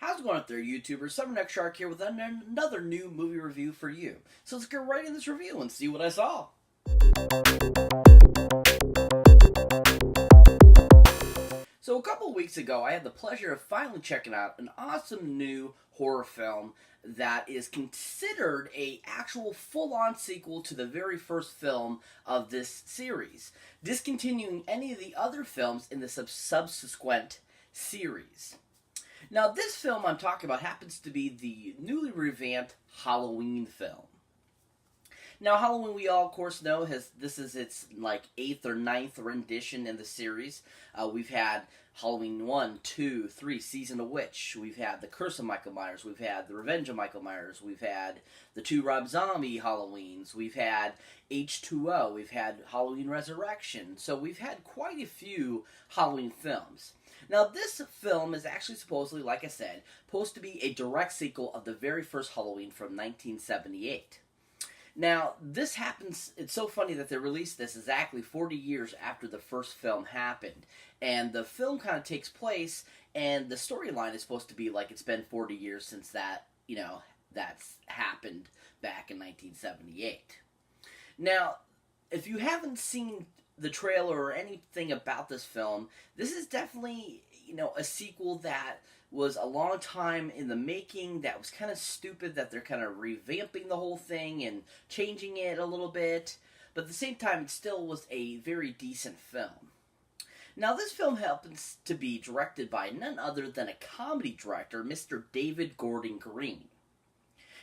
How's it going out there, YouTubers? Cyberneticshark here with another new movie review for you. So let's get right in this review and see what I saw. So a couple weeks ago, I had the pleasure of finally checking out an awesome new horror film that is considered a actual full-on sequel to the very first film of this series, discontinuing any of the other films in the subsequent series. Now, this film I'm talking about happens to be the newly revamped Halloween film. Now, Halloween, we all, of course, know this is its like 8th or 9th rendition in the series. We've had Halloween 1, 2, 3, Season of Witch. We've had The Curse of Michael Myers. We've had The Revenge of Michael Myers. We've had the 2 Rob Zombie Halloweens. We've had H2O. We've had Halloween Resurrection. So we've had quite a few Halloween films. Now, this film is actually supposedly, like I said, supposed to be a direct sequel of the very first Halloween from 1978. Now, this happens, it's so funny that they released this exactly 40 years after the first film happened. And the film kind of takes place, and the storyline is supposed to be like it's been 40 years since that's happened back in 1978. Now, if you haven't seen the trailer or anything about this film, this is definitely, a sequel that was a long time in the making, that was kind of stupid that they're kind of revamping the whole thing and changing it a little bit, but at the same time it still was a very decent film. Now, this film happens to be directed by none other than a comedy director, Mr. David Gordon Green.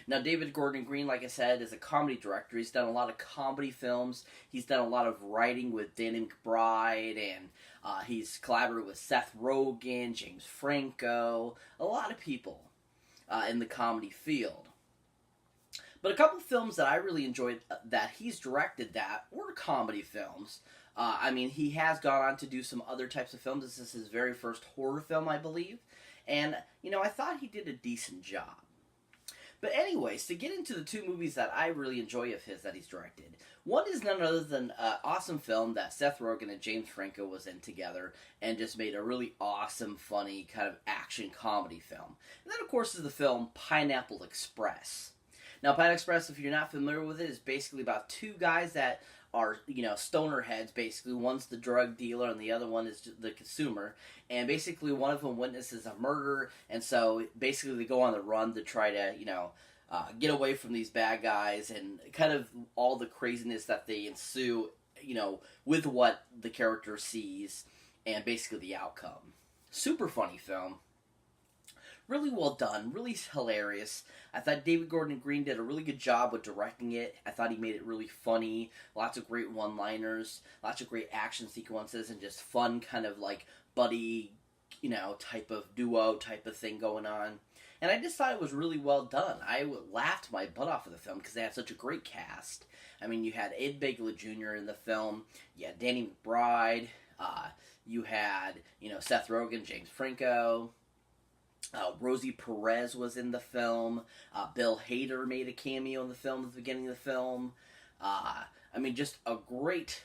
Now, David Gordon Green, like I said, is a comedy director. He's done a lot of comedy films. He's done a lot of writing with Danny McBride, and he's collaborated with Seth Rogen, James Franco, a lot of people in the comedy field. But a couple films that I really enjoyed that he's directed that were comedy films. He has gone on to do some other types of films. This is his very first horror film, I believe. And, I thought he did a decent job. But anyways, to get into the 2 movies that I really enjoy of his that he's directed, one is none other than an awesome film that Seth Rogen and James Franco was in together and just made a really awesome, funny, kind of action comedy film. And then, of course, is the film Pineapple Express. Now, Pineapple Express, if you're not familiar with it, is basically about 2 guys that are, stoner heads, basically. One's the drug dealer and the other one is the consumer. And basically one of them witnesses a murder, and so basically they go on the run to try to, get away from these bad guys, and kind of all the craziness that they ensue, with what the character sees, and basically the outcome. Super funny film. Really well done, really hilarious. I thought David Gordon Green did a really good job with directing it. I thought he made it really funny. Lots of great one-liners, lots of great action sequences, and just fun kind of like buddy, type of duo type of thing going on. And I just thought it was really well done. I laughed my butt off of the film because they had such a great cast. You had Ed Begley Jr. in the film. You had Danny McBride. You had, Seth Rogen, James Franco. Rosie Perez was in the film. Bill Hader made a cameo in the film at the beginning of the film. Just a great,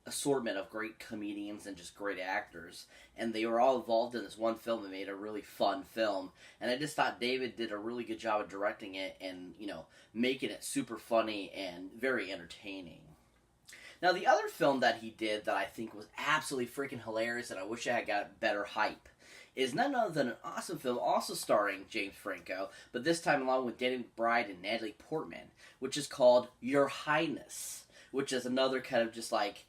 assortment of great comedians and just great actors. And they were all involved in this one film and made a really fun film. And I just thought David did a really good job of directing it and, making it super funny and very entertaining. Now, the other film that he did that I think was absolutely freaking hilarious and I wish I had got better hype is none other than an awesome film also starring James Franco, but this time along with Danny McBride and Natalie Portman, which is called Your Highness, which is another kind of just like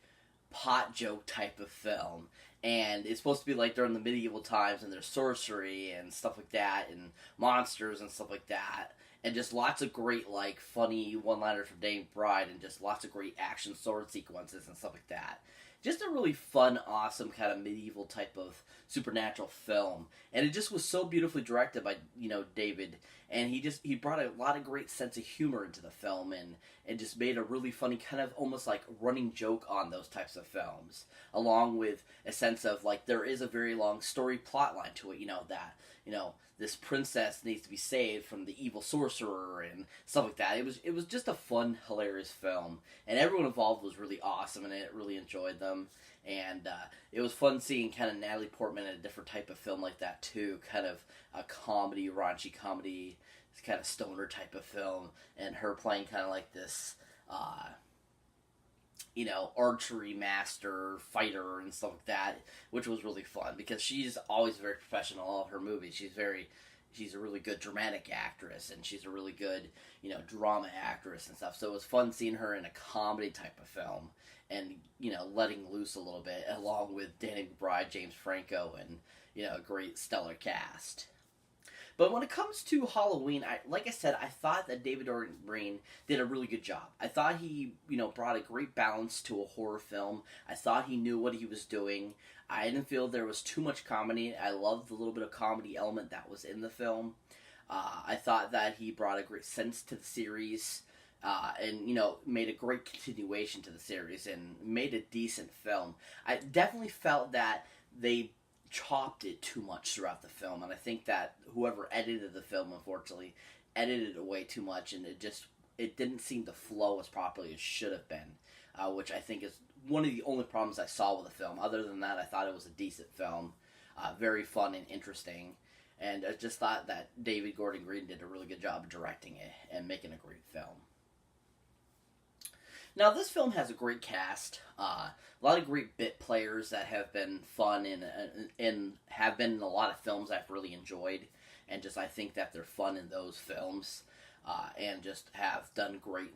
pot joke type of film. And it's supposed to be like during the medieval times, and there's sorcery and stuff like that, and monsters and stuff like that. And just lots of great, like, funny one-liners from Danny McBride, and just lots of great action sword sequences and stuff like that. Just a really fun, awesome kind of medieval type of supernatural film. And it just was so beautifully directed by, David. And he brought a lot of great sense of humor into the film and just made a really funny kind of almost like running joke on those types of films. Along with a sense of like there is a very long story plot line to it, that this princess needs to be saved from the evil sorcerer and stuff like that. It was just a fun, hilarious film, and everyone involved was really awesome, and I really enjoyed them. And it was fun seeing kind of Natalie Portman in a different type of film like that too, kind of a comedy, raunchy comedy, kind of stoner type of film, and her playing kind of like this. Archery master, fighter, and stuff like that, which was really fun because she's always very professional in all of her movies. She's a really good dramatic actress, and she's a really good, drama actress and stuff. So it was fun seeing her in a comedy type of film and, letting loose a little bit, along with Danny McBride, James Franco, and, a great stellar cast. But when it comes to Halloween, like I said, I thought that David Gordon Green did a really good job. I thought he, brought a great balance to a horror film. I thought he knew what he was doing. I didn't feel there was too much comedy. I loved the little bit of comedy element that was in the film. I thought that he brought a great sense to the series. And, made a great continuation to the series and made a decent film. I definitely felt that they chopped it too much throughout the film, and I think that whoever edited the film, unfortunately, edited it way too much, and it didn't seem to flow as properly as should have been, which I think is one of the only problems I saw with the film. Other than that, I thought it was a decent film, very fun and interesting, and I just thought that David Gordon Green did a really good job of directing it and making a great film. Now, this film has a great cast, a lot of great bit players that have been fun and have been in a lot of films I've really enjoyed, and just I think that they're fun in those films, and just have done great,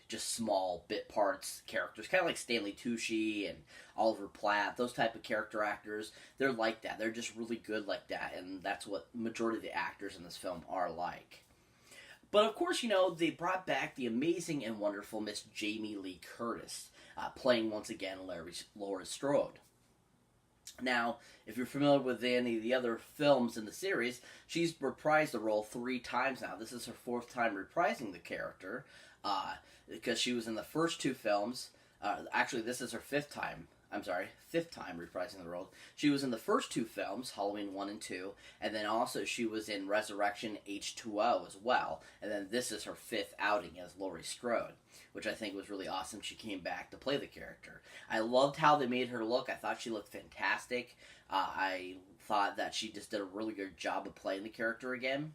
just small bit parts, characters, kind of like Stanley Tucci and Oliver Platt, those type of character actors. They're like that. They're just really good like that, and that's what the majority of the actors in this film are like. But of course, they brought back the amazing and wonderful Miss Jamie Lee Curtis, playing once again Laurie Strode. Now, if you're familiar with any of the other films in the series, she's reprised the role 3 times now. This is her 4th time reprising the character, because she was in the first 2 films. Actually, this is her 5th time reprising the role. She was in the first 2 films, Halloween 1 and 2, and then also she was in Resurrection H2O as well, and then this is her 5th outing as Laurie Strode, which I think was really awesome. She came back to play the character. I loved how they made her look. I thought she looked fantastic. I thought that she just did a really good job of playing the character again.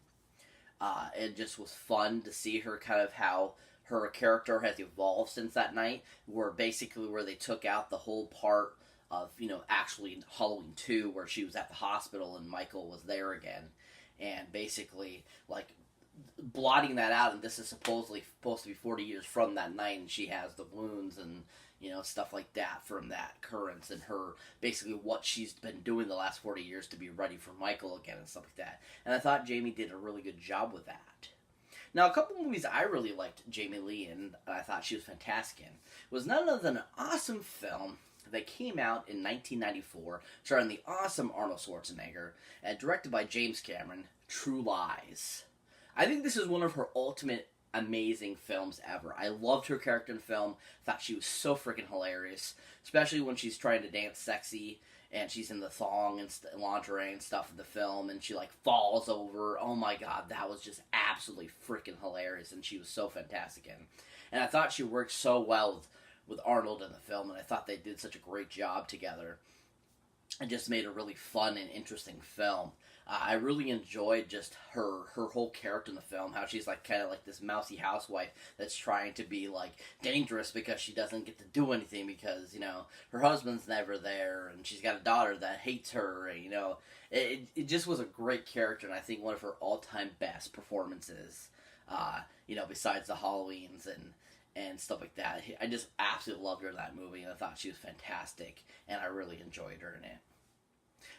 It just was fun to see her kind of how her character has evolved since that night, where they took out the whole part of, actually Halloween 2, where she was at the hospital and Michael was there again, and basically, blotting that out, and this is supposedly supposed to be 40 years from that night, and she has the wounds and, stuff like that from that occurrence, and her, basically what she's been doing the last 40 years to be ready for Michael again and stuff like that. And I thought Jamie did a really good job with that. Now, a couple movies I really liked Jamie Lee in, and I thought she was fantastic in, was none other than an awesome film that came out in 1994, starring the awesome Arnold Schwarzenegger, and directed by James Cameron, True Lies. I think this is one of her ultimate amazing films ever. I loved her character in the film, thought she was so freaking hilarious, especially when she's trying to dance sexy, and she's in the thong and lingerie and stuff in the film, and she, falls over. Oh my god, that was just absolutely freaking hilarious, and she was so fantastic in. And I thought she worked so well with Arnold in the film, and I thought they did such a great job together. It just made a really fun and interesting film. I really enjoyed just her whole character in the film, how she's kind of like this mousy housewife that's trying to be dangerous because she doesn't get to do anything because, her husband's never there, and she's got a daughter that hates her, and, it just was a great character, and I think one of her all-time best performances, besides the Halloweens and stuff like that. I just absolutely loved her in that movie, and I thought she was fantastic, and I really enjoyed her in it.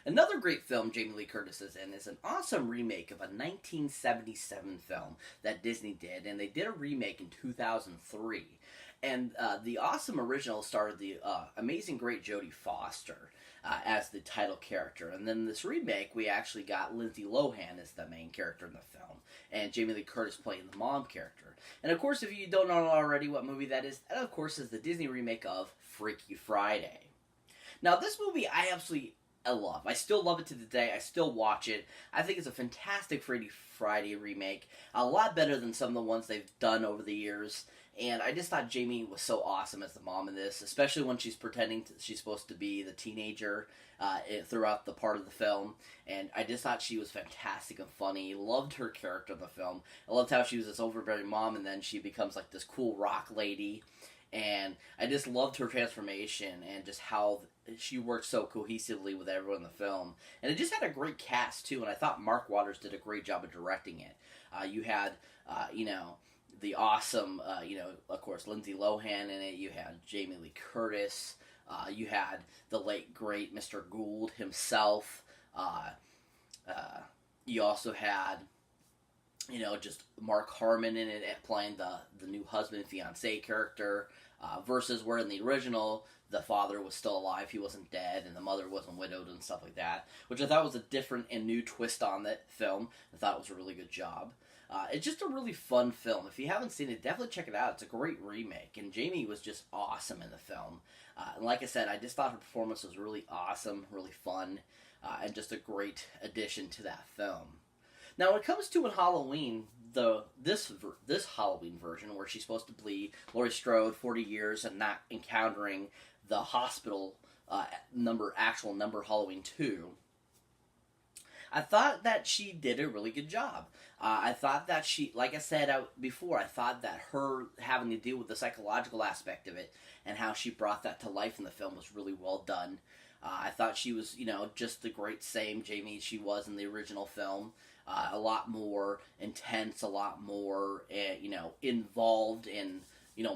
Another great film Jamie Lee Curtis is in is an awesome remake of a 1977 film that Disney did, and they did a remake in 2003. And the awesome original starred the amazing great Jodie Foster as the title character. And then this remake, we actually got Lindsay Lohan as the main character in the film, and Jamie Lee Curtis playing the mom character. And of course, if you don't know already what movie that is of course is the Disney remake of Freaky Friday. Now, this movie I absolutely I love. I still love it to the day. I still watch it. I think it's a fantastic Freddy Friday remake. A lot better than some of the ones they've done over the years. And I just thought Jamie was so awesome as the mom in this, especially when she's pretending she's supposed to be the teenager throughout the part of the film. And I just thought she was fantastic and funny. Loved her character in the film. I loved how she was this overbearing mom, and then she becomes like this cool rock lady. And I just loved her transformation and just how she worked so cohesively with everyone in the film. And it just had a great cast, too, and I thought Mark Waters did a great job of directing it. You had, the awesome, of course, Lindsay Lohan in it. You had Jamie Lee Curtis. You had the late, great Mr. Gould himself. You also had, just Mark Harmon in it playing the new husband and fiancé character. Versus where in the original, the father was still alive, he wasn't dead, and the mother wasn't widowed and stuff like that, which I thought was a different and new twist on that film. I thought it was a really good job. It's just a really fun film. If you haven't seen it, definitely check it out. It's a great remake, and Jamie was just awesome in the film. And like I said, I just thought her performance was really awesome, really fun, and just a great addition to that film. Now, when it comes to in Halloween, this Halloween version, where she's supposed to be Laurie Strode, 40 years, and not encountering the hospital actual number Halloween 2, I thought that she did a really good job. I thought that she, like I said before, I thought that her having to deal with the psychological aspect of it and how she brought that to life in the film was really well done. I thought she was, just the great same Jamie she was in the original film. A lot more intense, a lot more, involved in,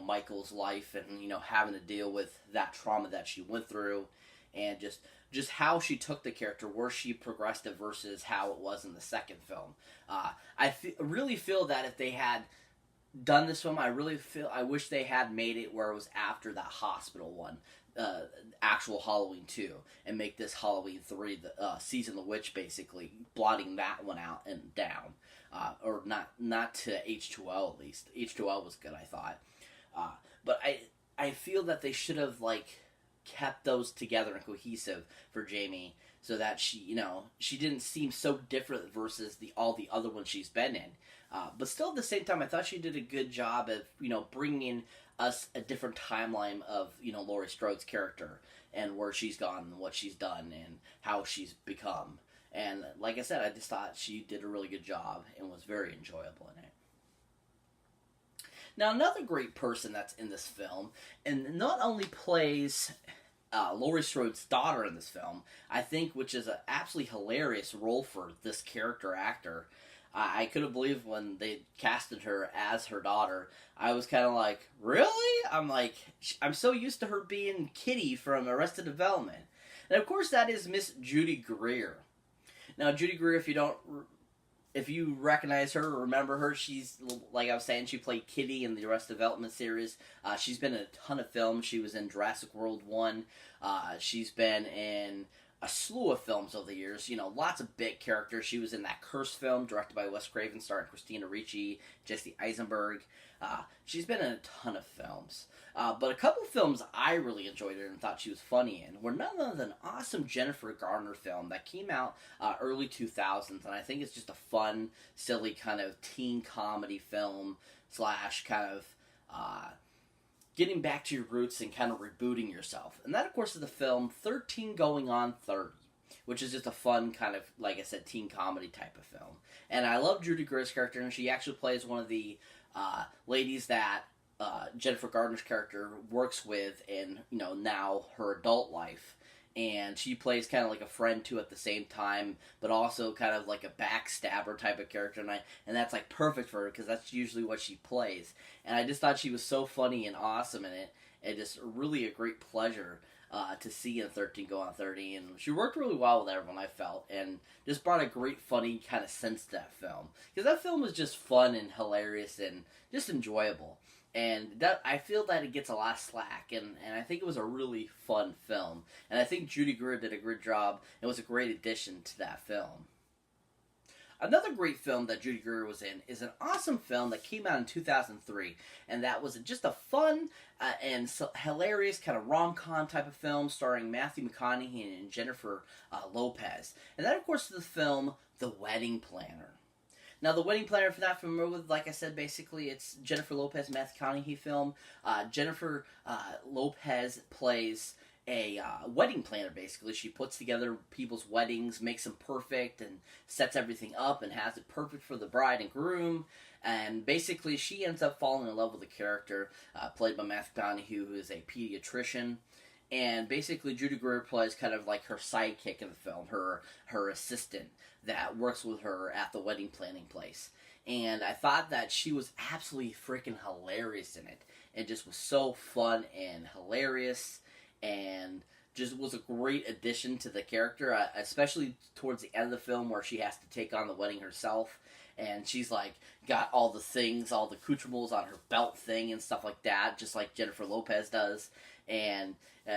Michael's life and, having to deal with that trauma that she went through, and just how she took the character, where she progressed it versus how it was in the second film. I really feel that if they had done this film, I wish they had made it where it was after that hospital one, actual Halloween 2, and make this Halloween 3, the Season the Witch, basically blotting that one out and down, or not to H2O at least. H2O was good, I thought, but I feel that they should have kept those together and cohesive for Jamie, so that she didn't seem so different versus all the other ones she's been in. But still, at the same time, I thought she did a good job of bringing us a different timeline of Laurie Strode's character and where she's gone and what she's done and how she's become. And like I said, I just thought she did a really good job and was very enjoyable in it. Now, another great person that's in this film, and not only plays Laurie Strode's daughter in this film, I think, which is an absolutely hilarious role for this character actor. I couldn't believe when they casted her as her daughter. I was kind of like, really? I'm so used to her being Kitty from Arrested Development. And of course that is Miss Judy Greer. Now, Judy Greer, if you recognize her or remember her, she's, like I was saying, she played Kitty in the Arrested Development series. She's been in a ton of films. She was in Jurassic World 1. She's been in a slew of films over the years, lots of big characters. She was in that Curse film, directed by Wes Craven, starring Christina Ricci, Jesse Eisenberg. She's been in a ton of films. But a couple of films I really enjoyed her and thought she was funny in were none other than an awesome Jennifer Garner film that came out early 2000s, and I think it's just a fun, silly kind of teen comedy film / kind of getting back to your roots and kind of rebooting yourself. And that, of course, is the film 13 Going on 30, which is just a fun kind of, like I said, teen comedy type of film. And I love Judy Greer's character, and she actually plays one of the ladies that Jennifer Garner's character works with in, now her adult life. And she plays kind of like a friend too at the same time, but also kind of like a backstabber type of character, and that's perfect for her because that's usually what she plays. And I just thought she was so funny and awesome in it, and just really a great pleasure to see in 13 Go on 30. And she worked really well with everyone, I felt, and just brought a great funny kind of sense to that film, because that film was just fun and hilarious and just enjoyable. And that, I feel that it gets a lot of slack, and I think it was a really fun film. And I think Judy Greer did a great job. It was a great addition to that film. Another great film that Judy Greer was in is an awesome film that came out in 2003, and that was just a fun and hilarious kind of rom-com type of film starring Matthew McConaughey and Jennifer Lopez. And that, of course, is the film The Wedding Planner. Now, The Wedding Planner, if you're not familiar with, like I said, basically it's Jennifer Lopez and Matthew McConaughey film. Jennifer Lopez plays a wedding planner, basically. She puts together people's weddings, makes them perfect, and sets everything up and has it perfect for the bride and groom. And basically, she ends up falling in love with a character played by Matthew McConaughey, who is a pediatrician. And basically, Judy Greer plays kind of like her sidekick in the film, her assistant that works with her at the wedding planning place. And I thought that she was absolutely freaking hilarious in it. It just was so fun and hilarious, and just was a great addition to the character, especially towards the end of the film where she has to take on the wedding herself. And she's like got all the things, all the accoutrements on her belt thing and stuff like that, just like Jennifer Lopez does. And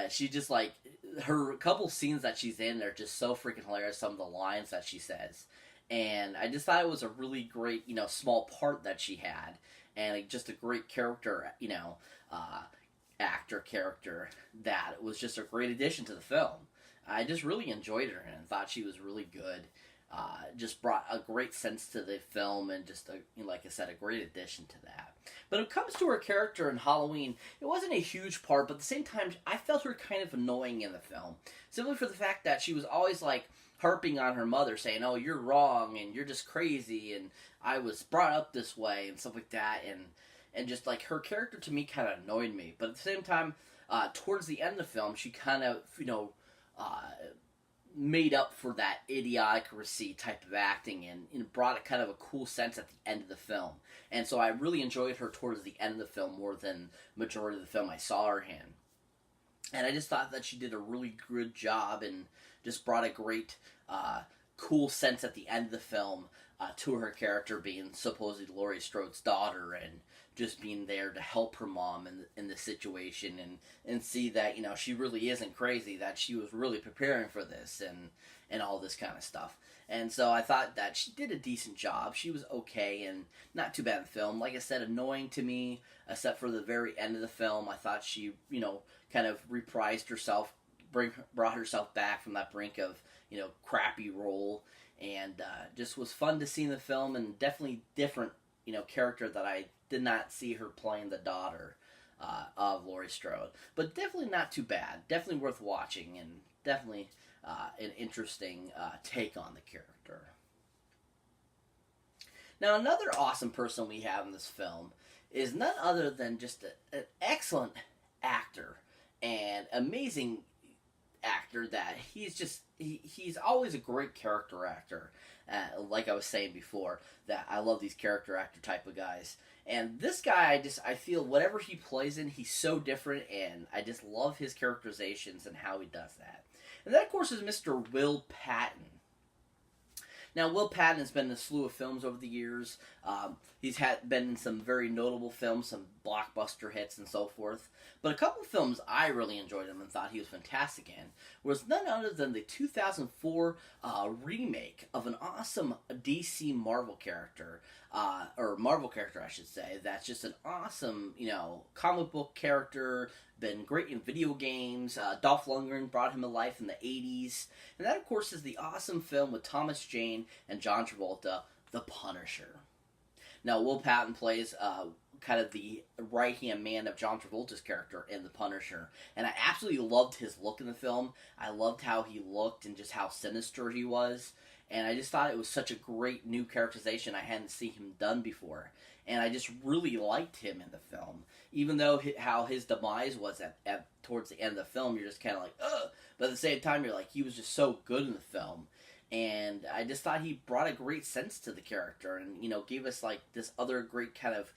she just like, her couple scenes that she's in are just so freaking hilarious, some of the lines that she says. And I just thought it was a really great, small part that she had. And just a great character, actor character that was just a great addition to the film. I just really enjoyed her and thought she was really good. Just brought a great sense to the film and just, like I said, a great addition to that. But when it comes to her character in Halloween, it wasn't a huge part, but at the same time, I felt her kind of annoying in the film. Simply for the fact that she was always, like, harping on her mother, saying, oh, you're wrong, and you're just crazy, and I was brought up this way, and stuff like that, and just, like, her character to me kind of annoyed me. But at the same time, towards the end of the film, she kind of, made up for that idiocracy type of acting and brought a kind of a cool sense at the end of the film. And so I really enjoyed her towards the end of the film more than majority of the film I saw her in. And I just thought that she did a really good job and just brought a great, cool sense at the end of the film to her character being supposedly Laurie Strode's daughter and just being there to help her mom in the situation and see that, she really isn't crazy, that she was really preparing for this and all this kind of stuff. And so I thought that she did a decent job. She was okay and not too bad in the film. Like I said, annoying to me, except for the very end of the film. I thought she, kind of reprised herself, brought herself back from that brink of, crappy role. And just was fun to see in the film, and definitely different, character that I did not see her playing the daughter of Laurie Strode. But definitely not too bad. Definitely worth watching, and definitely an interesting take on the character. Now, another awesome person we have in this film is none other than just an excellent actor and amazing actor that he's always a great character actor. Like I was saying before, that I love these character actor type of guys. And this guy, I feel whatever he plays in, he's so different, and I just love his characterizations and how he does that. And that, of course, is Mr. Will Patton. Now, Will Patton has been in a slew of films over the years. He's been in some very notable films, some blockbuster hits and so forth. But a couple of films I really enjoyed him and thought he was fantastic in was none other than the 2004 remake of an awesome DC Marvel character, or Marvel character I should say, that's just an awesome, comic book character, been great in video games. Dolph Lundgren brought him to life in the 80s. And that, of course, is the awesome film with Thomas Jane and John Travolta, The Punisher. Now, Will Patton plays kind of the right-hand man of John Travolta's character in The Punisher. And I absolutely loved his look in the film. I loved how he looked and just how sinister he was. And I just thought it was such a great new characterization I hadn't seen him done before. And I just really liked him in the film. Even though how his demise was at towards the end of the film, you're just kind of like, ugh. But at the same time, you're like, he was just so good in the film. And I just thought he brought a great sense to the character and, gave us like this other great kind of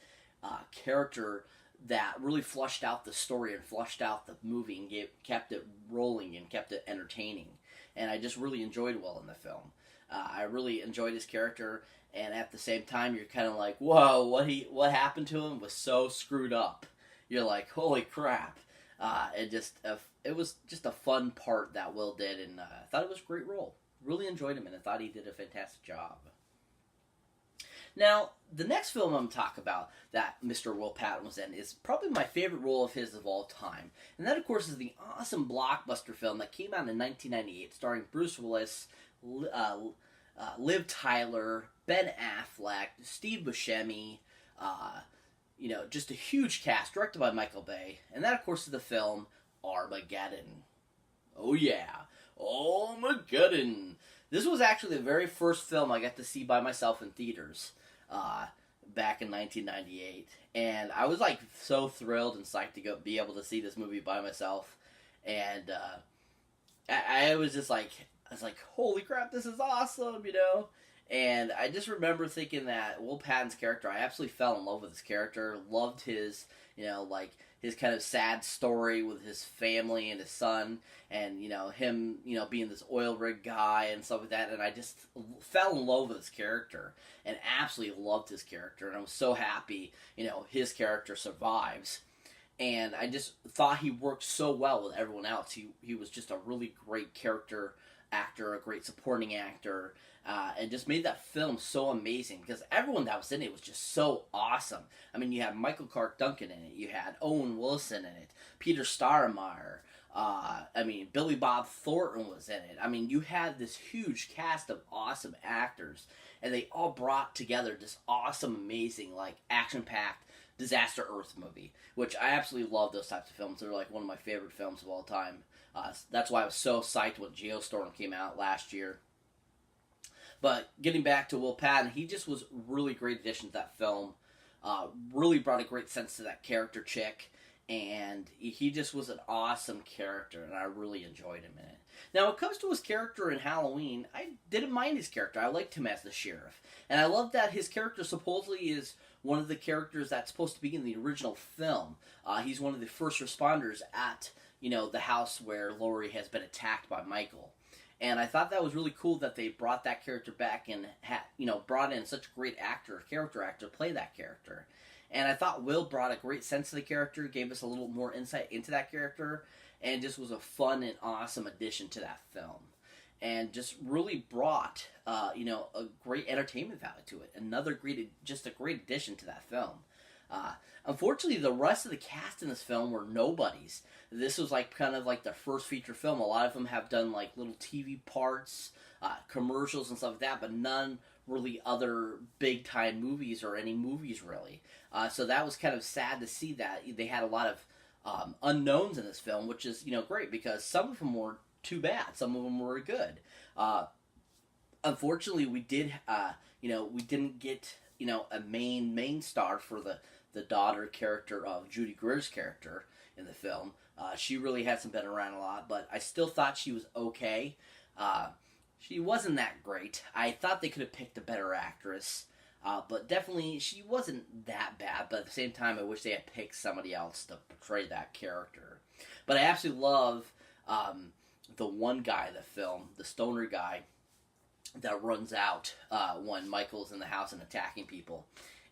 character that really flushed out the story and flushed out the movie and kept it rolling and kept it entertaining. And I just really enjoyed Will in the film. I really enjoyed his character, and at the same time, you're kind of like, whoa, what happened to him was so screwed up. You're like, holy crap. It was just a fun part that Will did, and I thought it was a great role. Really enjoyed him, and I thought he did a fantastic job. Now, the next film I'm going to talk about that Mr. Will Patton was in is probably my favorite role of his of all time. And that, of course, is the awesome blockbuster film that came out in 1998 starring Bruce Willis, Liv Tyler, Ben Affleck, Steve Buscemi, just a huge cast, directed by Michael Bay. And that, of course, is the film Armageddon. Oh, yeah. Armageddon. This was actually the very first film I got to see by myself in theaters back in 1998. And I was, so thrilled and psyched to be able to see this movie by myself. And I was just like, holy crap, this is awesome, And I just remember thinking that Will Patton's character, I absolutely fell in love with his character, loved his, his kind of sad story with his family and his son, and, him, being this oil rig guy and stuff like that, and I just fell in love with his character, and absolutely loved his character, and I was so happy, his character survives. And I just thought he worked so well with everyone else. He was just a really great character actor, a great supporting actor, and just made that film so amazing because everyone that was in it was just so awesome. I mean, you had Michael Clark Duncan in it, you had Owen Wilson in it, Peter Stormare, Billy Bob Thornton was in it. I mean, you had this huge cast of awesome actors, and they all brought together this awesome, amazing, action-packed Disaster Earth movie, which I absolutely love those types of films. They're one of my favorite films of all time. That's why I was so psyched when Geostorm came out last year. But getting back to Will Patton, he just was a really great addition to that film. Really brought a great sense to that character chick. And he just was an awesome character, and I really enjoyed him in it. Now, when it comes to his character in Halloween, I didn't mind his character. I liked him as the sheriff. And I love that his character supposedly is one of the characters that's supposed to be in the original film. He's one of the first responders at, the house where Laurie has been attacked by Michael. And I thought that was really cool that they brought that character back and, brought in such a great character actor to play that character. And I thought Will brought a great sense to the character, gave us a little more insight into that character, and just was a fun and awesome addition to that film. And just really brought, a great entertainment value to it. Just a great addition to that film. Unfortunately, the rest of the cast in this film were nobodies. This was kind of their first feature film. A lot of them have done little TV parts, commercials and stuff like that, but none really other big time movies or any movies really. So that was kind of sad to see that they had a lot of unknowns in this film, which is great because some of them were too bad, some of them were good. Unfortunately, we did we didn't get a main star for the daughter character of Judy Greer's character in the film. She really hasn't been around a lot, but I still thought she was okay. She wasn't that great. I thought they could have picked a better actress, but definitely she wasn't that bad, but at the same time I wish they had picked somebody else to portray that character. But I absolutely love the one guy in the film, the stoner guy, that runs out when Michael's in the house and attacking people.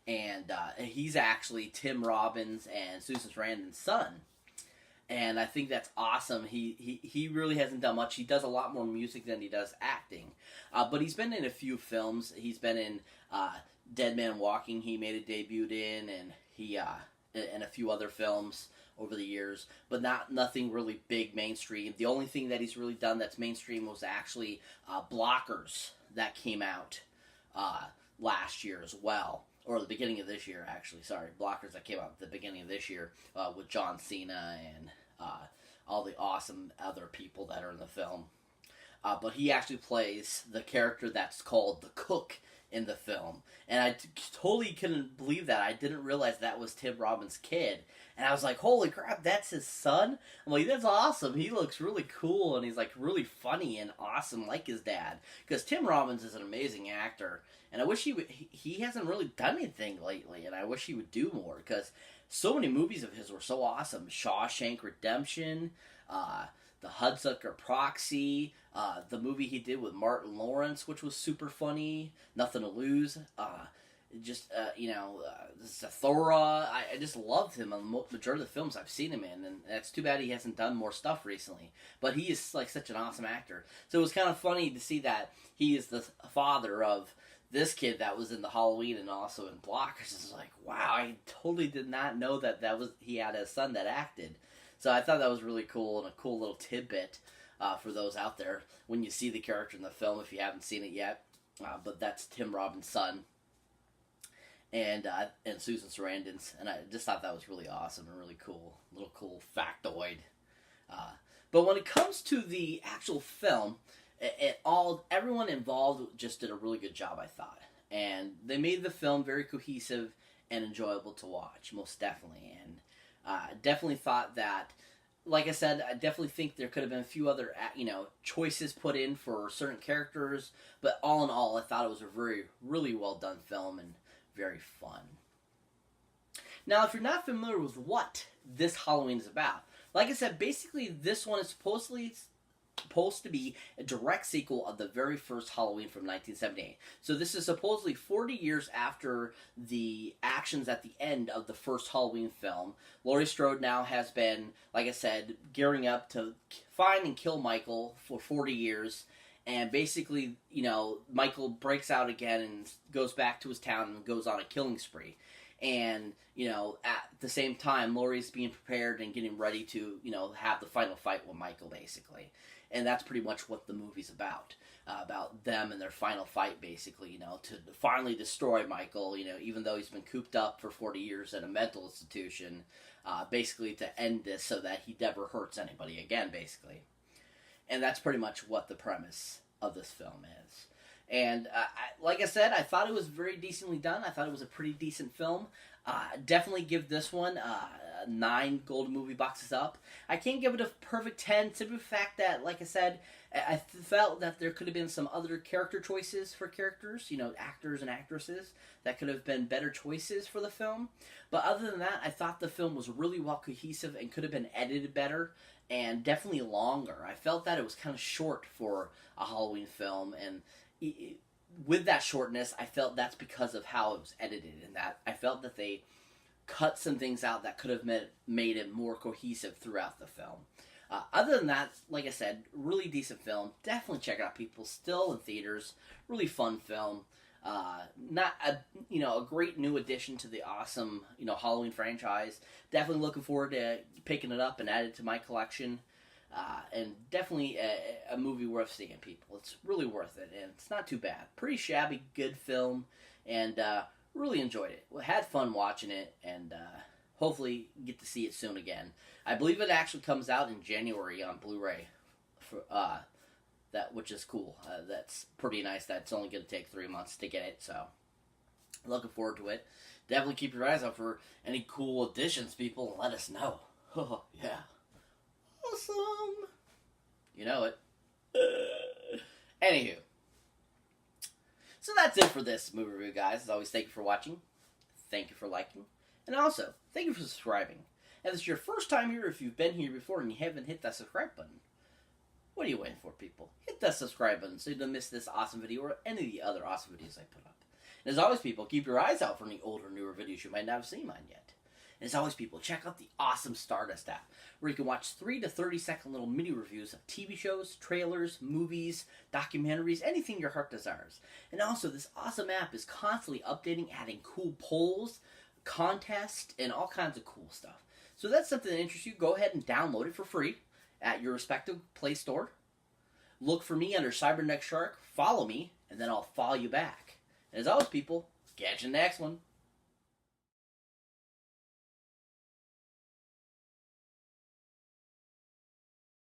And he's actually Tim Robbins and Susan Sarandon's son. And I think that's awesome. He really hasn't done much. He does a lot more music than he does acting. But he's been in a few films. He's been in Dead Man Walking. He made a debut in, and he and a few other films over the years. But nothing really big mainstream. The only thing that he's really done that's mainstream was actually Blockers that came out last year as well. Or the beginning of this year, actually. Sorry, Blockers that came out at the beginning of this year with John Cena and all the awesome other people that are in the film. But he actually plays the character that's called the Cook in the film. And I totally couldn't believe that. I didn't realize that was Tim Robbins' kid. And I was like, holy crap, that's his son? I'm like, that's awesome. He looks really cool, and he's really funny and awesome like his dad. Because Tim Robbins is an amazing actor. And I wish he hasn't really done anything lately, and I wish he would do more, because so many movies of his were so awesome. Shawshank Redemption, The Hudsucker Proxy, the movie he did with Martin Lawrence, which was super funny, Nothing to Lose, Zathura. I just loved him on the majority of the films I've seen him in, and it's too bad he hasn't done more stuff recently. But he is such an awesome actor. So it was kind of funny to see that he is the father of this kid that was in the Halloween and also in Blockers is like, wow, I totally did not know that was he had a son that acted. So I thought that was really cool and a cool little tidbit for those out there when you see the character in the film if you haven't seen it yet. But that's Tim Robbins' son and Susan Sarandon's, and I just thought that was really awesome and really cool, little cool factoid. But when it comes to the actual film, everyone involved just did a really good job, I thought, and they made the film very cohesive and enjoyable to watch, most definitely. And definitely thought that, like I said, I definitely think there could have been a few other choices put in for certain characters, but all in all, I thought it was a really well done film and very fun. Now, if you're not familiar with what this Halloween is about, like I said, basically this one is supposed to be a direct sequel of the very first Halloween from 1978. So this is supposedly 40 years after the actions at the end of the first Halloween film. Laurie Strode now has been, like I said, gearing up to find and kill Michael for 40 years. And basically, Michael breaks out again and goes back to his town and goes on a killing spree. And, at the same time, Laurie's being prepared and getting ready to, have the final fight with Michael, basically. And that's pretty much what the movie's about them and their final fight, basically, to finally destroy Michael, even though he's been cooped up for 40 years in a mental institution, basically to end this so that he never hurts anybody again, basically. And that's pretty much what the premise of this film is. And like I said, I thought it was very decently done. I thought it was a pretty decent film. Definitely give this one 9 Golden Movie boxes up. I can't give it a perfect 10, simply the fact that, like I said, I felt that there could have been some other character choices for characters, actors and actresses, that could have been better choices for the film. But other than that, I thought the film was really well cohesive and could have been edited better and definitely longer. I felt that it was kind of short for a Halloween film, and with that shortness, I felt that's because of how it was edited, and that I felt that they cut some things out that could have made it more cohesive throughout the film. Other than that, like I said, really decent film. Definitely check it out, people. Still in theaters. Really fun film. Not a great new addition to the awesome Halloween franchise. Definitely looking forward to picking it up and add it to my collection. And definitely a movie worth seeing, people. It's really worth it, and it's not too bad. Pretty shabby, good film, and really enjoyed it. Had fun watching it, and hopefully get to see it soon again. I believe it actually comes out in January on Blu-ray, which is cool. That's pretty nice. That's only going to take 3 months to get it, so looking forward to it. Definitely keep your eyes out for any cool additions, people, and let us know. Oh, yeah. Awesome. You know it. Anywho. So that's it for this movie review, guys. As always, thank you for watching. Thank you for liking. And also, thank you for subscribing. And if it's your first time here, if you've been here before and you haven't hit that subscribe button, what are you waiting for, people? Hit that subscribe button so you don't miss this awesome video or any of the other awesome videos I put up. And as always, people, keep your eyes out for any older, newer videos you might not have seen mine yet. And as always, people, check out the awesome Stardust app, where you can watch 3 to 30-second little mini reviews of TV shows, trailers, movies, documentaries, anything your heart desires. And also, this awesome app is constantly updating, adding cool polls, contests, and all kinds of cool stuff. So if that's something that interests you, go ahead and download it for free at your respective Play Store. Look for me under Cyberneticshark, follow me, and then I'll follow you back. And as always, people, catch you in the next one.